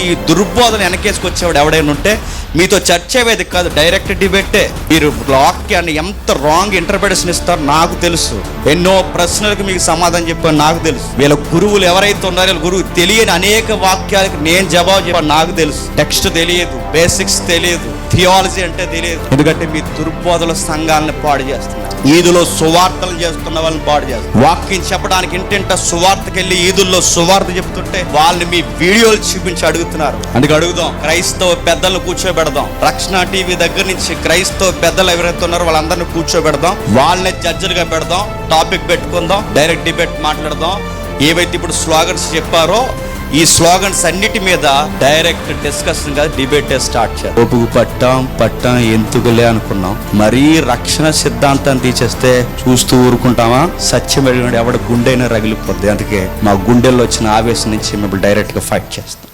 ఈ దుర్బోధన వెనకేసుకొచ్చేవాడు ఎవడైనా ఉంటే మీతో చర్చ అయ్యేది కాదు, డైరెక్ట్ డిబేటే. మీరు వాక్యాన్ని ఎంత రాంగ్ ఇంటర్ప్రిటేషన్ ఇస్తారో నాకు తెలుసు. ఎన్నో ప్రశ్నలకు మీకు సమాధానం చెప్పాను నాకు తెలుసు. వీళ్ళ గురువులు ఎవరైతే ఉన్నారో వీళ్ళ గురువు తెలియని అనేక వాక్యాలకు నేను జవాబు చెప్పాను నాకు తెలుసు. టెక్స్ట్ తెలియదు, బేసిక్స్ తెలియదు, థియాలజీ అంటే తెలియదు. ఎందుకంటే మీ దుర్బోధల సంఘాలను పాడు చేస్తున్నారు. ఈదులో సువార్తలు చేస్తున్న వాళ్ళని పాడు చేస్తారు. వాక్యం చెప్పడానికి ఇంటింట సువార్తకి వెళ్ళి ఈదుల్లో సువార్త చెప్తుంటే వాళ్ళని మీ వీడియోలు చూపించి అడుగుతున్నారు. అందుకే అడుగుదాం, క్రైస్తవ పెద్దలను కూర్చోబెడదాం. రక్షణ టీవీ దగ్గర నుంచి క్రైస్తవ పెద్దలు ఎవరైతే ఉన్నారో వాళ్ళందరినీ కూర్చోబెడదాం, వాళ్ళని జడ్జిలుగా పెడదాం, టాపిక్ పెట్టుకుందాం, డైరెక్ట్ డిబేట్ మాట్లాడదాం. ఏవైతే ఇప్పుడు స్లోగన్స్ చెప్పారో ఈ స్లోగన్స్ అన్నిటి మీద డైరెక్ట్ డిస్కషన్ గా డిబేటే స్టార్ట్ చేయాలి. ఒప్పుకు పట్టాం ఎందుకులే అనుకున్నాం. మరీ రక్షణ సిద్ధాంతాన్ని తీసేస్తే చూస్తూ ఊరుకుంటామా? సత్యం అడిగినాడు ఎవడ గుండెైనా రగిలిపోద్ది. అందుకే మా గుండెల్లో వచ్చిన ఆవేశం నుంచి మిమ్మల్ని డైరెక్ట్ గా ఫైట్ చేస్తాం.